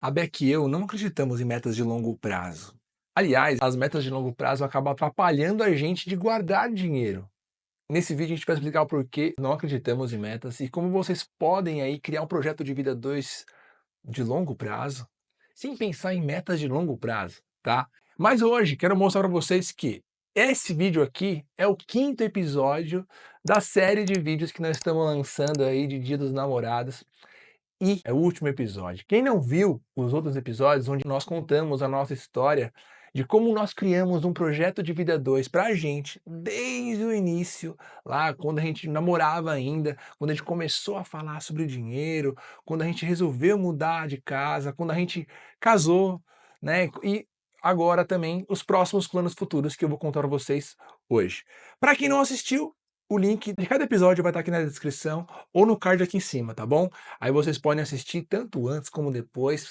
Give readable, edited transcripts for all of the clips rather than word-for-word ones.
A Beck e eu não acreditamos em metas de longo prazo. Aliás, as metas de longo prazo acabam atrapalhando a gente de guardar dinheiro. Nesse vídeo a gente vai explicar o porquê não acreditamos em metas e como vocês podem aí criar um projeto de vida 2 de longo prazo, sem pensar em metas de longo prazo, tá? Mas hoje quero mostrar para vocês que esse vídeo aqui é o 5º episódio da série de vídeos que nós estamos lançando aí de Dia dos Namorados. E é o último episódio. Quem não viu os outros episódios, onde nós contamos a nossa história de como nós criamos um projeto de vida 2 pra gente, desde o início, lá quando a gente namorava ainda, quando a gente começou a falar sobre o dinheiro, quando a gente resolveu mudar de casa, quando a gente casou, né? E agora também os próximos planos futuros que eu vou contar para vocês hoje. Para quem não assistiu, o link de cada episódio vai estar aqui na descrição ou no card aqui em cima, tá bom? Aí vocês podem assistir tanto antes como depois.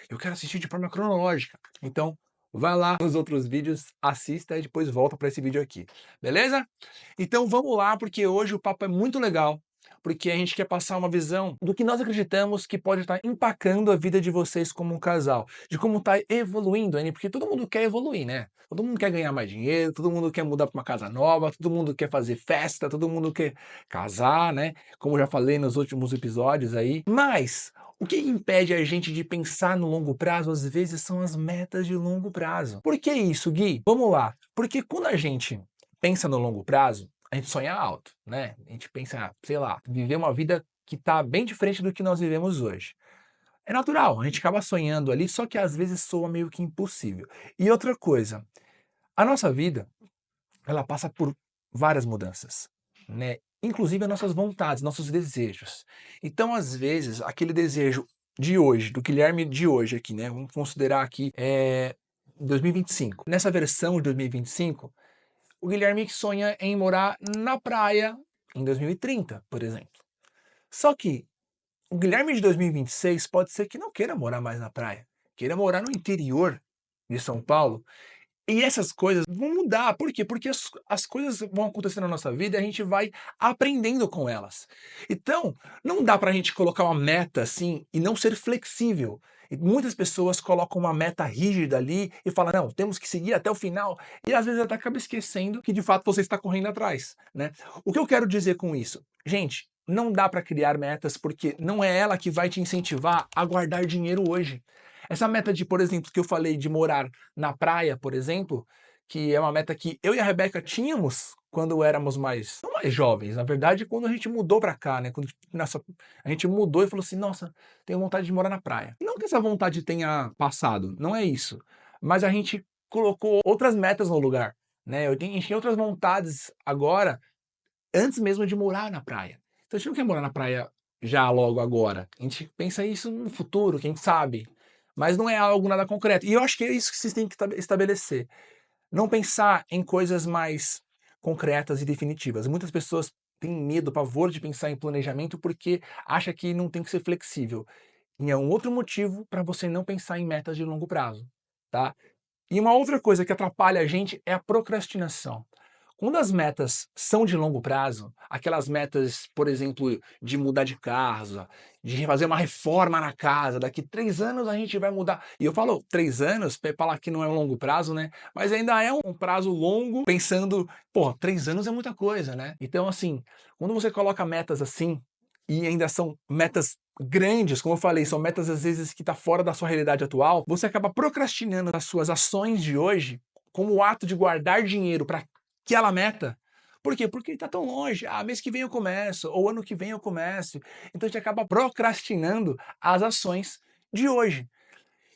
Eu quero assistir de forma cronológica. Então, vai lá nos outros vídeos, assista e depois volta para esse vídeo aqui. Beleza? Então vamos lá, porque hoje o papo é muito legal. Porque a gente quer passar uma visão do que nós acreditamos que pode estar impactando a vida de vocês como um casal. De como está evoluindo, né? Porque todo mundo quer evoluir, né? Todo mundo quer ganhar mais dinheiro, todo mundo quer mudar para uma casa nova, todo mundo quer fazer festa, todo mundo quer casar, né? Como eu já falei nos últimos episódios aí. Mas o que impede a gente de pensar no longo prazo, às vezes, são as metas de longo prazo. Por que isso, Gui? Vamos lá. Porque quando a gente pensa no longo prazo, a gente sonha alto, né? A gente pensa, sei lá, viver uma vida que está bem diferente do que nós vivemos hoje. É natural, a gente acaba sonhando ali, só que às vezes soa meio que impossível. E outra coisa, a nossa vida, ela passa por várias mudanças, né? Inclusive as nossas vontades, nossos desejos. Então, às vezes, aquele desejo de hoje, do Guilherme de hoje aqui, né? Vamos considerar aqui 2025. Nessa versão de 2025, o Guilherme sonha em morar na praia em 2030, por exemplo. Só que o Guilherme de 2026 pode ser que não queira morar mais na praia, queira morar no interior de São Paulo, e essas coisas vão mudar. Por quê? Porque as coisas vão acontecer na nossa vida e a gente vai aprendendo com elas. Então, não dá para a gente colocar uma meta assim e não ser flexível. E muitas pessoas colocam uma meta rígida ali e falam, não, temos que seguir até o final. E às vezes até acaba esquecendo que de fato você está correndo atrás, né? O que eu quero dizer com isso? Gente, não dá para criar metas porque não é ela que vai te incentivar a guardar dinheiro hoje. Essa meta de, por exemplo, que eu falei de morar na praia, por exemplo, que é uma meta que eu e a Rebeca tínhamos quando éramos não mais jovens, na verdade, quando a gente mudou pra cá, né? A gente mudou e falou assim: nossa, tenho vontade de morar na praia. Não que essa vontade tenha passado, não é isso. Mas a gente colocou outras metas no lugar, né? A gente tem outras vontades agora, antes mesmo de morar na praia. Então a gente não quer morar na praia já logo agora. A gente pensa isso no futuro, quem sabe. Mas não é algo nada concreto. E eu acho que é isso que vocês têm que estabelecer. Não pensar em coisas mais concretas e definitivas. Muitas pessoas têm medo, pavor de pensar em planejamento porque acha que não tem que ser flexível. E é um outro motivo para você não pensar em metas de longo prazo, tá? E uma outra coisa que atrapalha a gente é a procrastinação. Quando as metas são de longo prazo, aquelas metas, por exemplo, de mudar de casa, de fazer uma reforma na casa, daqui 3 anos a gente vai mudar. E eu falo 3 anos, para falar que não é um longo prazo, né? Mas ainda é um prazo longo, pensando, pô, 3 anos é muita coisa, né? Então, assim, quando você coloca metas assim, e ainda são metas grandes, como eu falei, são metas às vezes que tá fora da sua realidade atual, você acaba procrastinando as suas ações de hoje como o ato de guardar dinheiro para aquela meta. Por quê? Porque está tão longe. Ah, mês que vem eu começo, ou ano que vem eu começo. Então a gente acaba procrastinando as ações de hoje.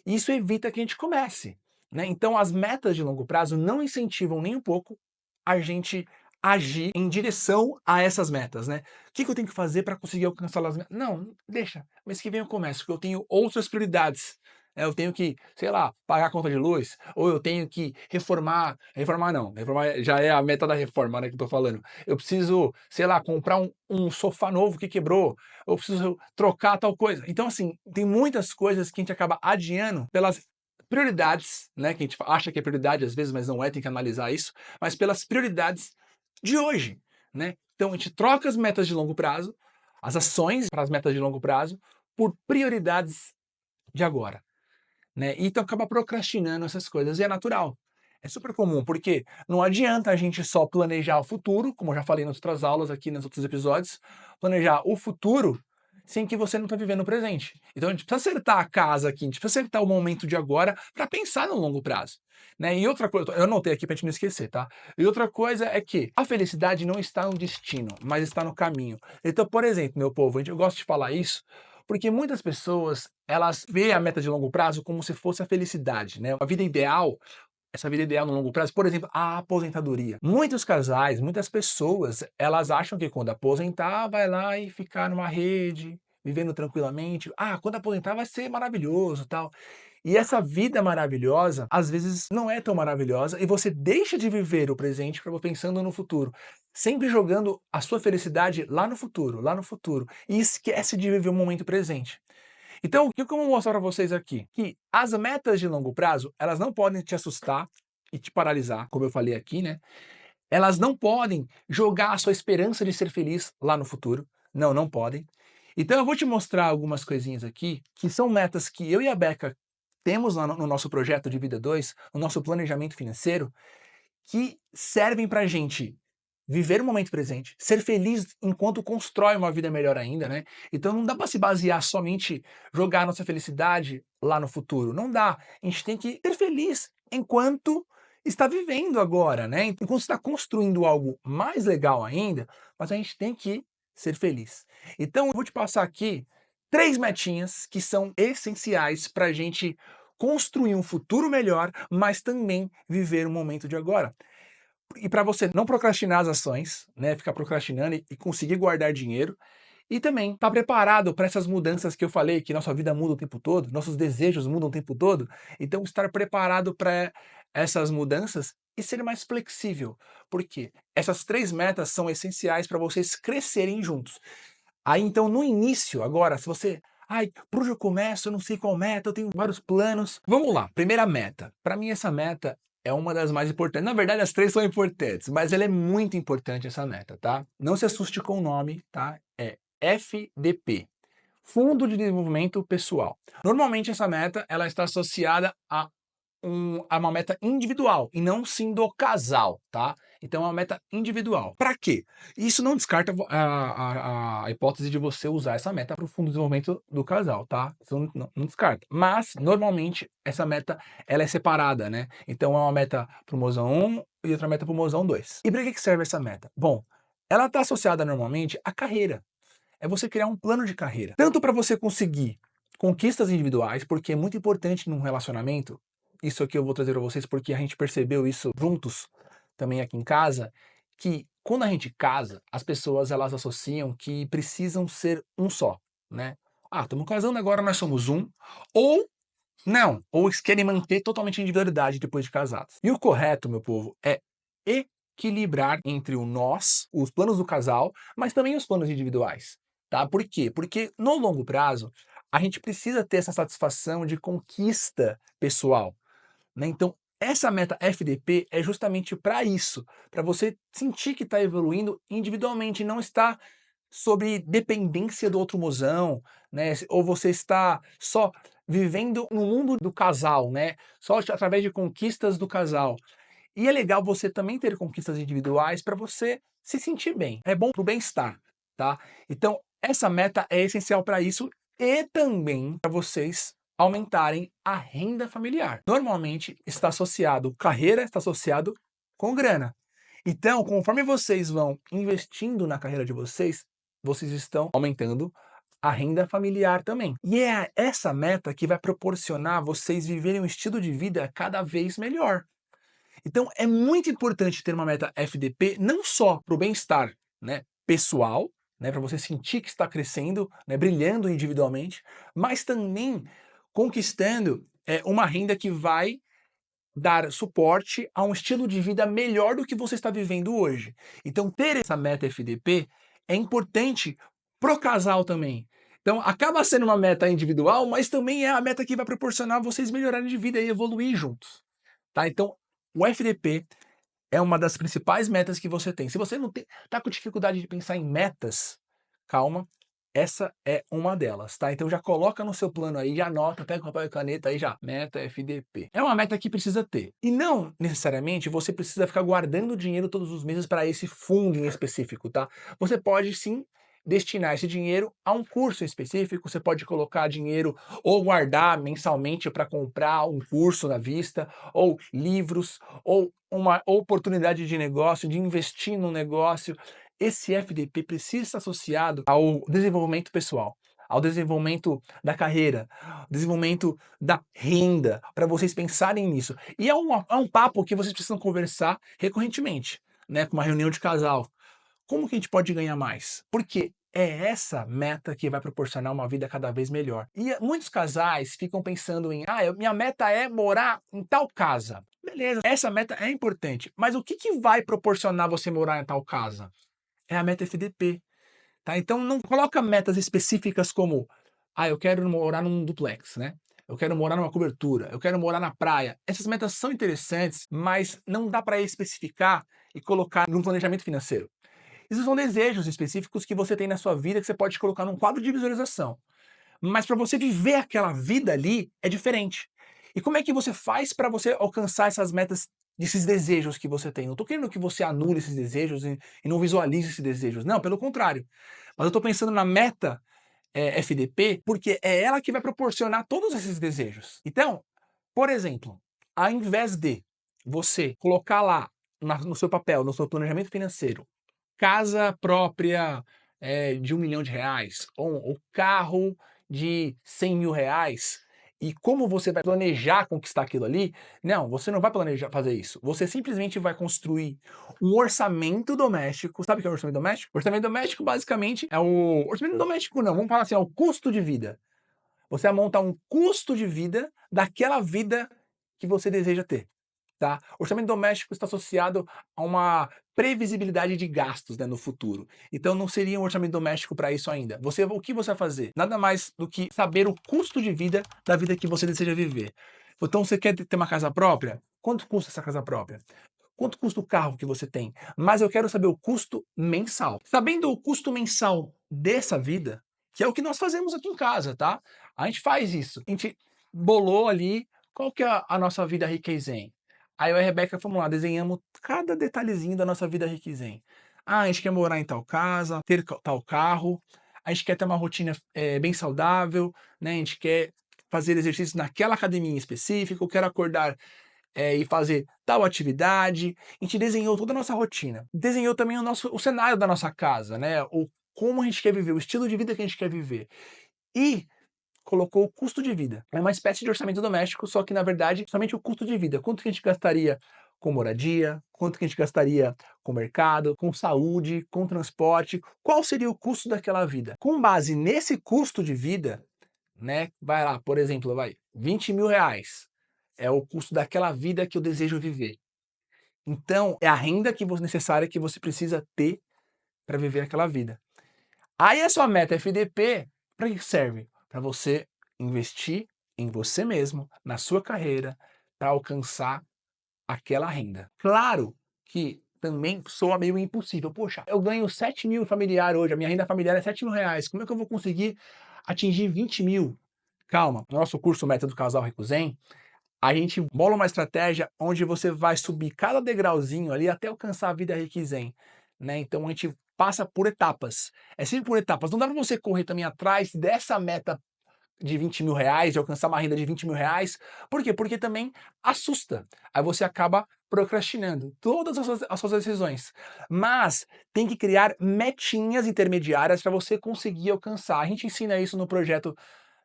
E isso evita que a gente comece, né? Então as metas de longo prazo não incentivam nem um pouco a gente agir em direção a essas metas, né? O que eu tenho que fazer para conseguir alcançar as metas? Não, deixa. Mês que vem eu começo, porque eu tenho outras prioridades. Eu tenho que, sei lá, pagar a conta de luz, ou eu tenho que reformar não, reformar já é a meta da reforma, né, que eu tô falando. Eu preciso, sei lá, comprar um sofá novo que quebrou, eu preciso trocar tal coisa. Então, assim, tem muitas coisas que a gente acaba adiando pelas prioridades, né, que a gente acha que é prioridade às vezes, mas não é, tem que analisar isso, mas pelas prioridades de hoje, né? Então a gente troca as metas de longo prazo, as ações para as metas de longo prazo, por prioridades de agora. né? E então acaba procrastinando essas coisas e é natural. É super comum, porque não adianta a gente só planejar o futuro, como eu já falei nas outras aulas aqui, nos outros episódios, planejar o futuro sem que você não está vivendo o presente. Então a gente precisa acertar a casa aqui, a gente precisa acertar o momento de agora para pensar no longo prazo, né? E outra coisa, eu anotei aqui para a gente não esquecer, tá? E outra coisa é que a felicidade não está no destino, mas está no caminho. Então, por exemplo, meu povo, eu gosto de falar isso, porque muitas pessoas, elas veem a meta de longo prazo como se fosse a felicidade, né? A vida ideal, essa vida ideal no longo prazo, por exemplo, a aposentadoria. Muitos casais, muitas pessoas, elas acham que quando aposentar, vai lá e ficar numa rede, vivendo tranquilamente. Ah, quando aposentar vai ser maravilhoso, tal. E essa vida maravilhosa, às vezes, não é tão maravilhosa e você deixa de viver o presente para pensando no futuro, sempre jogando a sua felicidade lá no futuro, e esquece de viver o momento presente. Então, o que eu vou mostrar para vocês aqui? Que as metas de longo prazo, elas não podem te assustar e te paralisar, como eu falei aqui, né? Elas não podem jogar a sua esperança de ser feliz lá no futuro. Não, não podem. Então eu vou te mostrar algumas coisinhas aqui, que são metas que eu e a Beca temos lá no nosso projeto de Vida 2, no nosso planejamento financeiro, que servem para a gente viver o momento presente, ser feliz enquanto constrói uma vida melhor ainda, né? Então não dá para se basear somente jogar nossa felicidade lá no futuro, não dá. A gente tem que ser feliz enquanto está vivendo agora, né? Enquanto está construindo algo mais legal ainda, mas a gente tem que ser feliz. Então eu vou te passar aqui 3 metinhas que são essenciais para a gente construir um futuro melhor, mas também viver o momento de agora. E para você não procrastinar as ações, né, ficar procrastinando e conseguir guardar dinheiro, e também estar preparado para essas mudanças que eu falei, que nossa vida muda o tempo todo, nossos desejos mudam o tempo todo, então estar preparado para essas mudanças e ser mais flexível. Por quê? Essas 3 metas são essenciais para vocês crescerem juntos. Aí então no início, agora, se você, ai, por onde eu começo? Eu não sei qual meta, eu tenho vários planos. Vamos lá, primeira meta. Para mim essa meta é uma das mais importantes. Na verdade, as 3 são importantes, mas ela é muito importante essa meta, tá? Não se assuste com o nome, tá? É FDP, Fundo de Desenvolvimento Pessoal. Normalmente essa meta ela está associada a uma meta individual e não sim do casal, tá? Então é uma meta individual. Para quê? Isso não descarta a hipótese de você usar essa meta para o fundo de desenvolvimento do casal, tá? Isso não descarta. Mas, normalmente, essa meta ela é separada, né? Então é uma meta para o mozão 1 e outra meta para o mozão 2. E para que serve essa meta? Bom, ela está associada normalmente à carreira. É você criar um plano de carreira. Tanto para você conseguir conquistas individuais, porque é muito importante num relacionamento. Isso aqui eu vou trazer para vocês porque a gente percebeu isso juntos também aqui em casa, que quando a gente casa, as pessoas elas associam que precisam ser um só, né? Ah, estamos casando agora, nós somos um. Ou não, ou eles querem manter totalmente a individualidade depois de casados. E o correto, meu povo, é equilibrar entre o nós, os planos do casal, mas também os planos individuais, tá? Por quê? Porque no longo prazo, a gente precisa ter essa satisfação de conquista pessoal, né? Então, essa meta FDP é justamente para isso, para você sentir que está evoluindo individualmente, não está sobre dependência do outro mozão, né? Ou você está só vivendo no mundo do casal, né? Só através de conquistas do casal. E é legal você também ter conquistas individuais para você se sentir bem. É bom para o bem-estar, tá? Então, essa meta é essencial para isso e também para vocês aumentarem a renda familiar. Normalmente está associado, carreira está associado com grana. Então, conforme vocês vão investindo na carreira de vocês, vocês estão aumentando a renda familiar também. E é essa meta que vai proporcionar vocês viverem um estilo de vida cada vez melhor. Então é muito importante ter uma meta FDP não só para o bem-estar, né, pessoal, né, para você sentir que está crescendo, né, brilhando individualmente, mas também conquistando uma renda que vai dar suporte a um estilo de vida melhor do que você está vivendo hoje. Então ter essa meta FDP é importante pro casal também. Então acaba sendo uma meta individual, mas também é a meta que vai proporcionar vocês melhorarem de vida e evoluir juntos. Tá? Então, o FDP é uma das principais metas que você tem. Se você não está com dificuldade de pensar em metas, calma, Essa é uma delas, tá? Então já coloca no seu plano aí, já anota, pega o papel e caneta aí já, meta FDP. É uma meta que precisa ter. E não necessariamente você precisa ficar guardando dinheiro todos os meses para esse fundo em específico, tá? Você pode sim destinar esse dinheiro a um curso específico, você pode colocar dinheiro ou guardar mensalmente para comprar um curso na vista, ou livros, ou uma oportunidade de negócio, de investir num negócio. Esse FDP precisa estar associado ao desenvolvimento pessoal, ao desenvolvimento da carreira, desenvolvimento da renda, para vocês pensarem nisso. E é um papo que vocês precisam conversar recorrentemente, né, com uma reunião de casal. Como que a gente pode ganhar mais? Porque é essa meta que vai proporcionar uma vida cada vez melhor. E muitos casais ficam pensando em, minha meta é morar em tal casa. Beleza, essa meta é importante, mas o que que vai proporcionar você morar em tal casa? É a meta FDP, tá? Então não coloca metas específicas como, eu quero morar num duplex, né? Eu quero morar numa cobertura, eu quero morar na praia. Essas metas são interessantes, mas não dá para especificar e colocar num planejamento financeiro. Esses são desejos específicos que você tem na sua vida que você pode colocar num quadro de visualização. Mas para você viver aquela vida ali é diferente. E como é que você faz para você alcançar essas metas, desses desejos que você tem? Não estou querendo que você anule esses desejos e não visualize esses desejos. Não, pelo contrário. Mas eu estou pensando na meta FDP, porque é ela que vai proporcionar todos esses desejos. Então, por exemplo, ao invés de você colocar lá no seu papel, no seu planejamento financeiro, casa própria de R$ 1 milhão, ou carro de R$ 100 mil, e como você vai planejar conquistar aquilo ali, não, você não vai planejar fazer isso. Você simplesmente vai construir um orçamento doméstico. Sabe o que é o orçamento doméstico? O orçamento doméstico, basicamente, é o... Orçamento doméstico não, vamos falar assim, é o custo de vida. Você vai montar um custo de vida daquela vida que você deseja ter. Tá? Orçamento doméstico está associado a uma previsibilidade de gastos, né, no futuro. Então não seria um orçamento doméstico para isso ainda. O que você vai fazer? Nada mais do que saber o custo de vida da vida que você deseja viver. Então você quer ter uma casa própria? Quanto custa essa casa própria? Quanto custa o carro que você tem? Mas eu quero saber o custo mensal. Sabendo o custo mensal dessa vida, que é o que nós fazemos aqui em casa, tá? A gente faz isso. A gente bolou ali qual que é a nossa vida rica e zen. Aí eu e a Rebeca fomos lá, desenhamos cada detalhezinho da nossa vida rica e zen. A gente quer morar em tal casa, ter tal carro, a gente quer ter uma rotina bem saudável, né? A gente quer fazer exercício naquela academia em específico, eu quero acordar e fazer tal atividade. A gente desenhou toda a nossa rotina. Desenhou também o cenário da nossa casa, né? O como a gente quer viver, o estilo de vida que a gente quer viver. E colocou o custo de vida. É uma espécie de orçamento doméstico, só que na verdade somente o custo de vida. Quanto que a gente gastaria com moradia, quanto que a gente gastaria com mercado, com saúde, com transporte, qual seria o custo daquela vida? Com base nesse custo de vida, né? Vai lá, por exemplo, vai R$ 20 mil é o custo daquela vida que eu desejo viver. Então, é a renda necessária que você precisa ter para viver aquela vida. Aí a sua meta FDP, para que serve? Para você investir em você mesmo, na sua carreira, para alcançar aquela renda. Claro que também soa meio impossível. Poxa, eu ganho 7 mil familiar hoje, a minha renda familiar é R$ 7 mil. Como é que eu vou conseguir atingir 20 mil? Calma, no nosso curso Meta do Casal Rico Zen, a gente bola uma estratégia onde você vai subir cada degrauzinho ali até alcançar a vida rica e zen, né? Então a gente passa por etapas. É sempre por etapas. Não dá para você correr também atrás dessa meta de R$ 20 mil, de alcançar uma renda de R$ 20 mil. Por quê? Porque também assusta. Aí você acaba procrastinando todas as suas decisões. Mas tem que criar metinhas intermediárias para você conseguir alcançar. A gente ensina isso no projeto,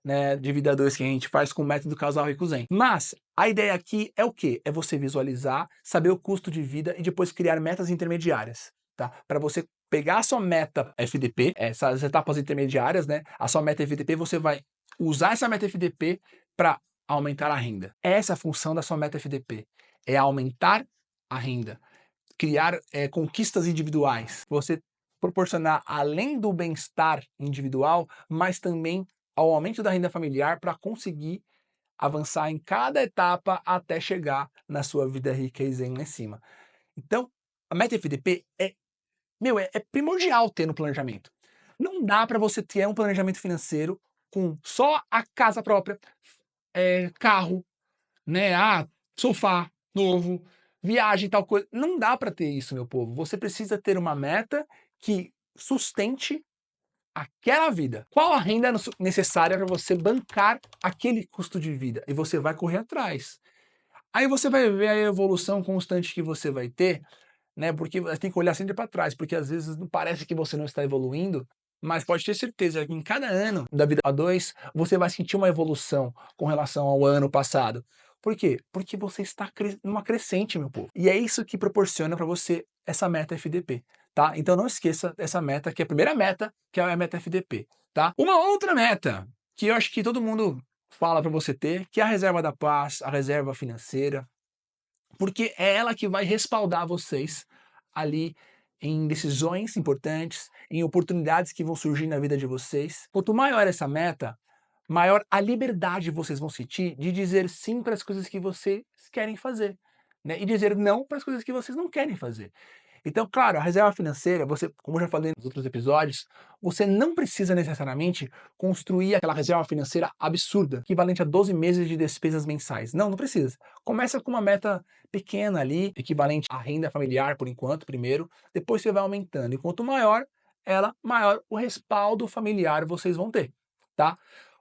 né, de vida 2 que a gente faz com o método Casal Rico Zen. Mas a ideia aqui é o quê? É você visualizar, saber o custo de vida e depois criar metas intermediárias, tá? Para você pegar a sua meta FDP, essas etapas intermediárias, né? A sua meta FDP, você vai usar essa meta FDP para aumentar a renda. Essa é a função da sua meta FDP, é aumentar a renda, criar conquistas individuais, você proporcionar além do bem-estar individual, mas também ao aumento da renda familiar para conseguir avançar em cada etapa até chegar na sua vida rica e zen lá em cima. Então, a meta FDP é primordial ter no planejamento. Não dá para você ter um planejamento financeiro com só a casa própria, carro, né, sofá novo, viagem, tal coisa. Não dá para ter isso, meu povo. Você precisa ter uma meta que sustente aquela vida. Qual a renda necessária para você bancar aquele custo de vida? E você vai correr atrás. Aí você vai ver a evolução constante que você vai ter, né? Porque você tem que olhar sempre para trás, porque às vezes não parece que você não está evoluindo, mas pode ter certeza que em cada ano da vida a dois, você vai sentir uma evolução com relação ao ano passado. Por quê? Porque você está numa crescente, meu povo. E é isso que proporciona para você essa meta FDP, tá? Então não esqueça essa meta, que é a primeira meta, que é a meta FDP, tá? Uma outra meta que eu acho que todo mundo fala para você ter, que é a reserva da paz, a reserva financeira, porque é ela que vai respaldar vocês ali em decisões importantes, em oportunidades que vão surgir na vida de vocês. Quanto maior essa meta, maior a liberdade vocês vão sentir de dizer sim para as coisas que vocês querem fazer, né? E dizer não para as coisas que vocês não querem fazer. Então, claro, a reserva financeira, você, como eu já falei nos outros episódios, você não precisa necessariamente construir aquela reserva financeira absurda, equivalente a 12 meses de despesas mensais. Não, não precisa. Começa com uma meta pequena ali, equivalente à renda familiar por enquanto, primeiro, depois você vai aumentando. E quanto maior ela, maior o respaldo familiar vocês vão ter, tá?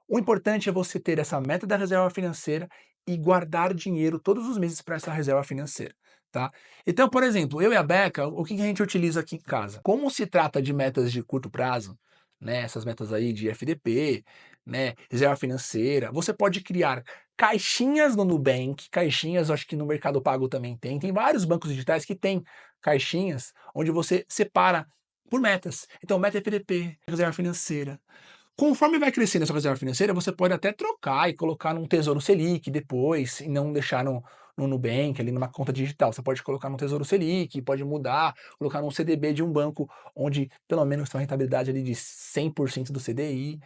O importante é você ter essa meta da reserva financeira e guardar dinheiro todos os meses para essa reserva financeira, tá? Então, por exemplo, eu e a Beca, o que a gente utiliza aqui em casa? Como se trata de metas de curto prazo, né, essas metas aí de FDP, né, reserva financeira, você pode criar caixinhas no Nubank, caixinhas, eu acho que no Mercado Pago também tem vários bancos digitais que tem caixinhas onde você separa por metas. Então, meta FDP, reserva financeira. Conforme vai crescendo a sua reserva financeira, você pode até trocar e colocar num Tesouro Selic depois, e não deixar no Nubank, ali numa conta digital. Você pode colocar no Tesouro Selic, pode mudar, colocar num CDB de um banco onde pelo menos tem uma rentabilidade ali de 100% do CDI.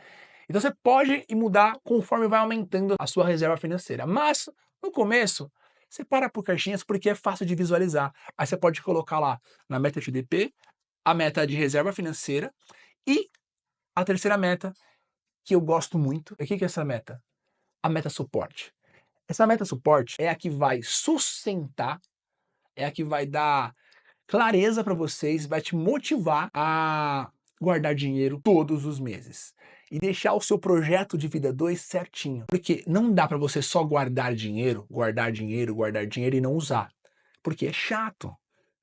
Então você pode ir mudar conforme vai aumentando a sua reserva financeira. Mas no começo, separa por caixinhas porque é fácil de visualizar. Aí você pode colocar lá na meta FDP, a meta de reserva financeira e a terceira meta que eu gosto muito. O que é essa meta? A meta suporte. Essa meta suporte é a que vai sustentar, é a que vai dar clareza para vocês, vai te motivar a guardar dinheiro todos os meses e deixar o seu projeto de vida 2 certinho. Porque não dá para você só guardar dinheiro, guardar dinheiro, guardar dinheiro e não usar. Porque é chato,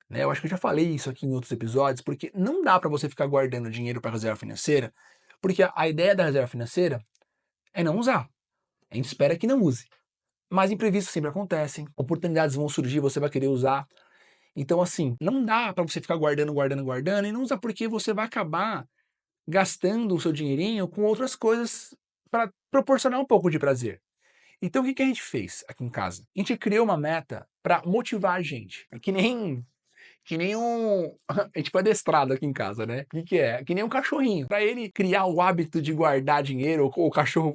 né? Eu acho que eu já falei isso aqui em outros episódios, porque não dá para você ficar guardando dinheiro para reserva financeira, porque a ideia da reserva financeira é não usar. A gente espera que não use. Mas imprevistos sempre acontecem, oportunidades vão surgir, você vai querer usar. Então, assim, não dá para você ficar guardando, guardando, guardando e não usar porque você vai acabar gastando o seu dinheirinho com outras coisas para proporcionar um pouco de prazer. Então, o que a gente fez aqui em casa? A gente criou uma meta para motivar a gente. Que nem um. A gente foi adestrado aqui em casa, né? O que é? Que nem um cachorrinho. Para ele criar o hábito de guardar dinheiro, ou o cachorro,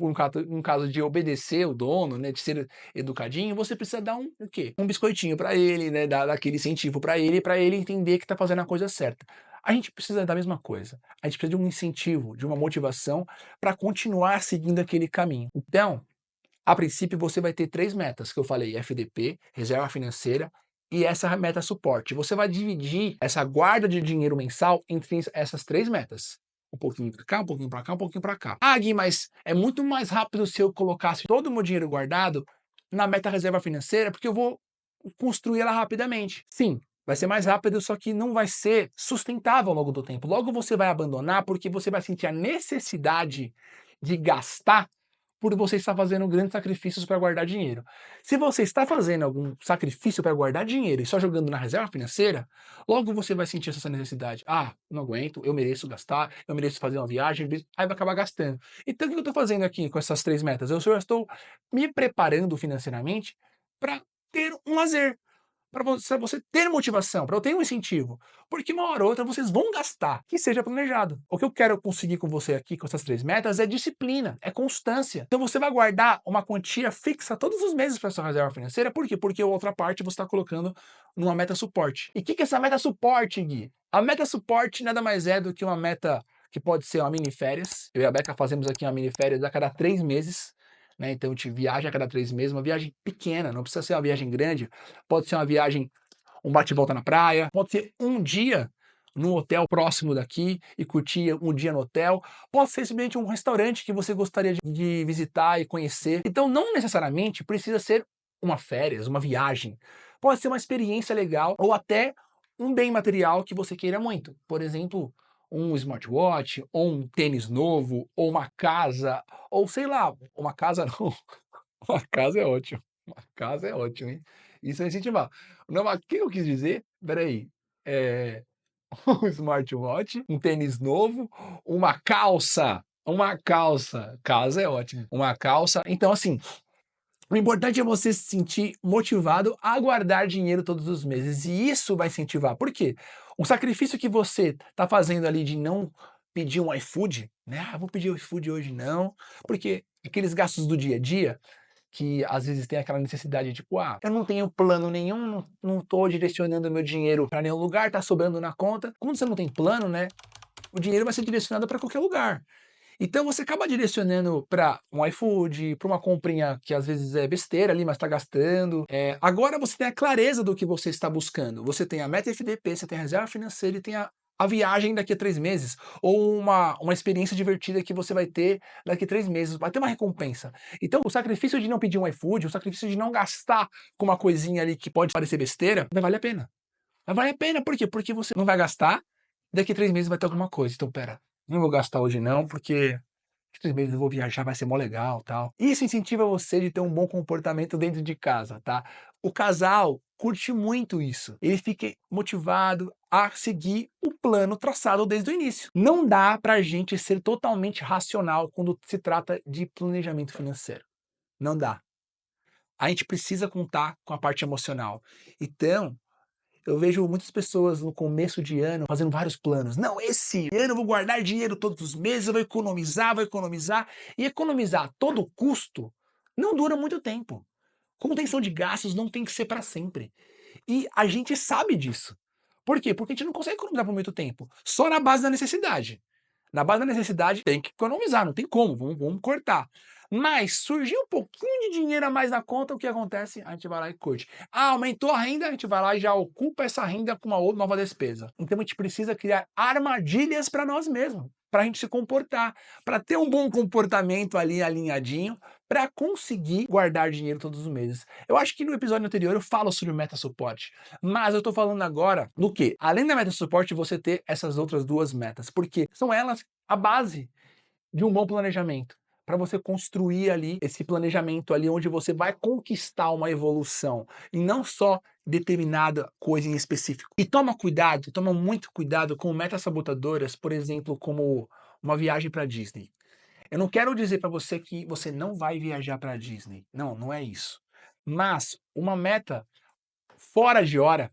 no caso de obedecer o dono, né? De ser educadinho, você precisa dar o quê? Um biscoitinho para ele, né? Dar aquele incentivo para ele entender que tá fazendo a coisa certa. A gente precisa da mesma coisa. A gente precisa de um incentivo, de uma motivação para continuar seguindo aquele caminho. Então, a princípio, você vai ter 3 metas que eu falei: FDP, reserva financeira e essa meta suporte. Você vai dividir essa guarda de dinheiro mensal entre essas 3 metas. Um pouquinho para cá, um pouquinho para cá, um pouquinho para cá. Ah, Gui, mas é muito mais rápido se eu colocasse todo o meu dinheiro guardado na meta reserva financeira, porque eu vou construir ela rapidamente. Sim, vai ser mais rápido, só que não vai ser sustentável ao longo do tempo. Logo você vai abandonar porque você vai sentir a necessidade de gastar por você estar fazendo grandes sacrifícios para guardar dinheiro. Se você está fazendo algum sacrifício para guardar dinheiro e só jogando na reserva financeira, logo você vai sentir essa necessidade. Ah, não aguento, eu mereço gastar, eu mereço fazer uma viagem, aí vai acabar gastando. Então o que eu estou fazendo aqui com essas 3 metas? Eu só estou me preparando financeiramente para ter um lazer, para você ter motivação, para eu ter um incentivo. Porque uma hora ou outra vocês vão gastar, que seja planejado. O que eu quero conseguir com você aqui, com essas 3 metas, é disciplina, é constância. Então você vai guardar uma quantia fixa todos os meses para sua reserva financeira. Por quê? Porque a outra parte você está colocando numa meta suporte. E o que é essa meta suporte, Gui? A meta suporte nada mais é do que uma meta que pode ser uma mini férias. Eu e a Beca fazemos aqui uma mini férias a cada 3 meses, né? Então a gente viaja a cada 3 meses, uma viagem pequena, não precisa ser uma viagem grande, pode ser uma viagem, um bate e volta na praia, pode ser um dia num hotel próximo daqui e curtir um dia no hotel, pode ser simplesmente um restaurante que você gostaria de visitar e conhecer. Então não necessariamente precisa ser uma férias, uma viagem. Pode ser uma experiência legal ou até um bem material que você queira muito. Por exemplo, um smartwatch, ou um tênis novo, ou uma casa, ou sei lá, uma casa não, uma casa é ótimo. Uma casa é ótimo, hein? Isso é incentivar. Não, mas o que eu quis dizer? Espera aí. Um smartwatch, um tênis novo, uma calça. Casa é ótimo. Uma calça. Então, assim, o importante é você se sentir motivado a guardar dinheiro todos os meses. E isso vai incentivar. Por quê? O sacrifício que você está fazendo ali de não pedir um iFood, né? Ah, vou pedir o iFood hoje não. Porque aqueles gastos do dia a dia, que às vezes tem aquela necessidade de, tipo, eu não tenho plano nenhum, não tô direcionando meu dinheiro para nenhum lugar, tá sobrando na conta. Quando você não tem plano, né, o dinheiro vai ser direcionado para qualquer lugar. Então você acaba direcionando para um iFood, para uma comprinha que às vezes é besteira ali, mas está gastando. Agora você tem a clareza do que você está buscando. Você tem a meta FDP, você tem a reserva financeira e tem a viagem daqui a 3 meses. Ou uma experiência divertida que você vai ter daqui a 3 meses. Vai ter uma recompensa. Então o sacrifício de não pedir um iFood, o sacrifício de não gastar com uma coisinha ali que pode parecer besteira, vai valer a pena. Vai valer a pena, por quê? Porque você não vai gastar, daqui a 3 meses vai ter alguma coisa. Então, pera, não vou gastar hoje não, porque daqui a 3 meses eu vou viajar, vai ser mó legal, tal. Isso incentiva você de ter um bom comportamento dentro de casa, tá? O casal curte muito isso. Ele fica motivado a seguir o plano traçado desde o início. Não dá pra gente ser totalmente racional quando se trata de planejamento financeiro. Não dá. A gente precisa contar com a parte emocional. Então, eu vejo muitas pessoas no começo de ano fazendo vários planos. Não, esse ano eu vou guardar dinheiro todos os meses, eu vou economizar, vou economizar. E economizar a todo custo não dura muito tempo. Contenção de gastos não tem que ser para sempre. E a gente sabe disso. Por quê? Porque a gente não consegue economizar por muito tempo. Só na base da necessidade. Na base da necessidade tem que economizar, não tem como, vamos cortar. Mas surgiu um pouquinho de dinheiro a mais na conta, o que acontece? A gente vai lá e curte. Aumentou a renda, a gente vai lá e já ocupa essa renda com uma outra nova despesa. Então a gente precisa criar armadilhas para nós mesmos, para a gente se comportar, para ter um bom comportamento ali alinhadinho, para conseguir guardar dinheiro todos os meses. Eu acho que no episódio anterior eu falo sobre meta suporte, mas eu estou falando agora do que? Além da meta suporte, você ter essas outras duas metas, porque são elas a base de um bom planejamento. Para você construir ali esse planejamento ali onde você vai conquistar uma evolução e não só determinada coisa em específico. E toma cuidado, toma muito cuidado com metas sabotadoras, por exemplo, como uma viagem para Disney. Eu não quero dizer para você que você não vai viajar para Disney. Não, não é isso. Mas uma meta fora de hora,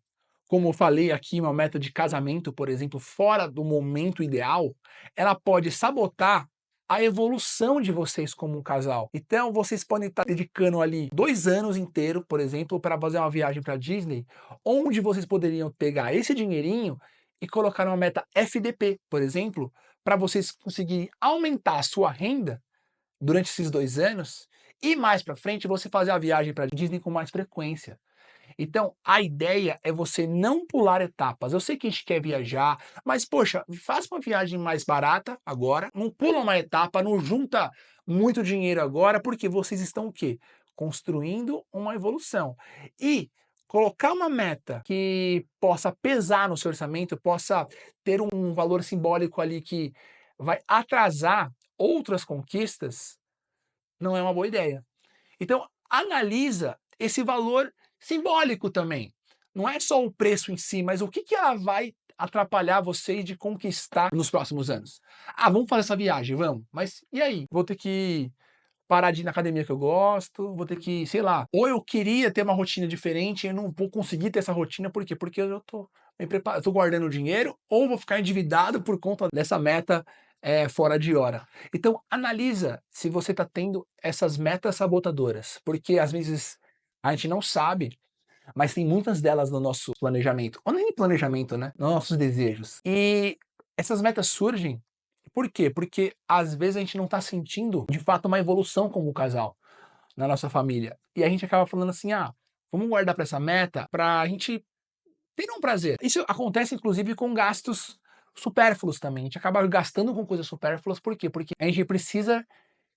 como eu falei aqui, uma meta de casamento, por exemplo, fora do momento ideal, ela pode sabotar a evolução de vocês como um casal. Então, vocês podem estar dedicando ali 2 anos inteiros, por exemplo, para fazer uma viagem para Disney, onde vocês poderiam pegar esse dinheirinho e colocar uma meta FDP, por exemplo, para vocês conseguirem aumentar a sua renda durante esses 2 anos e mais para frente você fazer a viagem para Disney com mais frequência. Então, a ideia é você não pular etapas. Eu sei que a gente quer viajar, mas poxa, faça uma viagem mais barata agora, não pula uma etapa, não junta muito dinheiro agora, porque vocês estão o quê? Construindo uma evolução. E colocar uma meta que possa pesar no seu orçamento, possa ter um valor simbólico ali que vai atrasar outras conquistas, não é uma boa ideia. Então, analisa esse valor simbólico também. Não é só o preço em si, mas o que ela vai atrapalhar vocês de conquistar nos próximos anos. Ah, vamos fazer essa viagem, vamos. Mas e aí? Vou ter que parar de ir na academia que eu gosto, vou ter que, sei lá, ou eu queria ter uma rotina diferente, eu não vou conseguir ter essa rotina, por quê? Porque eu tô me preparando, tô guardando dinheiro, ou vou ficar endividado por conta dessa meta fora de hora. Então, analisa se você está tendo essas metas sabotadoras, porque às vezes a gente não sabe, mas tem muitas delas no nosso planejamento, ou nem planejamento, né? Nos nossos desejos. E essas metas surgem Por quê? Porque às vezes a gente não tá sentindo, de fato, uma evolução como casal na nossa família. E a gente acaba falando assim: "Ah, vamos guardar para essa meta pra gente ter um prazer". Isso acontece inclusive com gastos supérfluos também. A gente acaba gastando com coisas supérfluas, por quê? Porque a gente precisa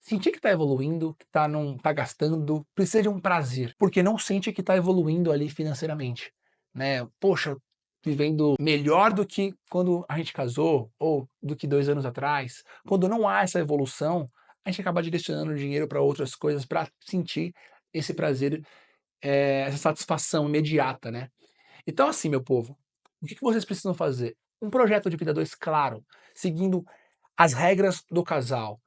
sentir que tá evoluindo, que não tá gastando, precisa de um prazer, porque não sente que tá evoluindo ali financeiramente, né. Poxa, vivendo melhor do que quando a gente casou, ou do que 2 anos atrás. Quando não há essa evolução, a gente acaba direcionando dinheiro para outras coisas para sentir esse prazer, essa satisfação imediata, né. Então assim, meu povo, o que que vocês precisam fazer? Um projeto de vida 2 claro, seguindo as regras do casal,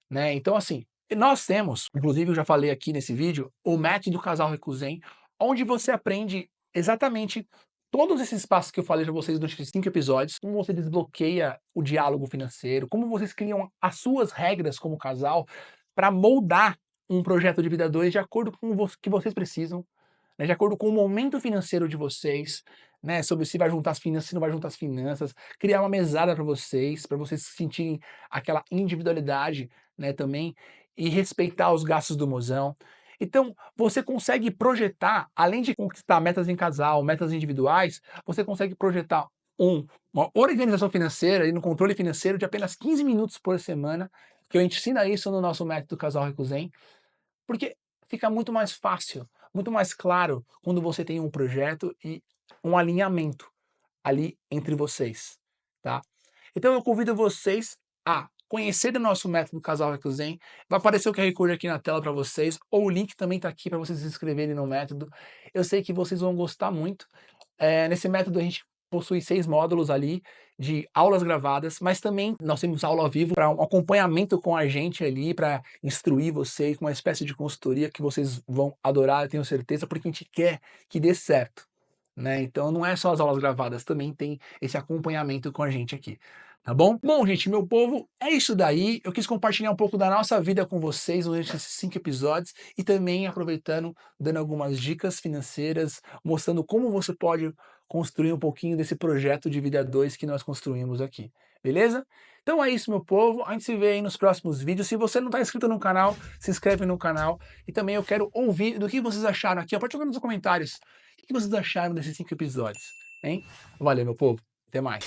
né. Então assim, nós temos, inclusive eu já falei aqui nesse vídeo, o método do casal Recusen, onde você aprende exatamente todos esses passos que eu falei para vocês durante esses 5 episódios, como você desbloqueia o diálogo financeiro, como vocês criam as suas regras como casal para moldar um projeto de vida 2 de acordo com o que vocês precisam, né, de acordo com o momento financeiro de vocês, né, sobre se vai juntar as finanças, se não vai juntar as finanças, criar uma mesada para vocês sentirem aquela individualidade, né, também, e respeitar os gastos do mozão. Então, você consegue projetar, além de conquistar metas em casal, metas individuais, você consegue projetar uma organização financeira e no controle financeiro de apenas 15 minutos por semana, que eu ensino isso no nosso método Casal Recusen, porque fica muito mais fácil, muito mais claro quando você tem um projeto e um alinhamento ali entre vocês, tá? Então eu convido vocês a conhecer o nosso método Casal Recusen. Vai aparecer o QR Code aqui na tela para vocês, ou o link também está aqui para vocês se inscreverem no método. Eu sei que vocês vão gostar muito. Nesse método a gente possui 6 módulos ali de aulas gravadas, mas também nós temos aula ao vivo para um acompanhamento com a gente ali, para instruir vocês, com uma espécie de consultoria que vocês vão adorar, eu tenho certeza, porque a gente quer que dê certo, né. Então não é só as aulas gravadas, também tem esse acompanhamento com a gente aqui, tá bom? Bom, gente, meu povo, é isso daí. Eu quis compartilhar um pouco da nossa vida com vocês durante esses 5 episódios e também aproveitando, dando algumas dicas financeiras, mostrando como você pode construir um pouquinho desse projeto de vida 2 que nós construímos aqui, beleza? Então é isso, meu povo. A gente se vê aí nos próximos vídeos. Se você não está inscrito no canal, se inscreve no canal. E também eu quero ouvir do que vocês acharam aqui. Pode jogar nos comentários. O que vocês acharam desses 5 episódios, hein? Valeu, meu povo. Até mais.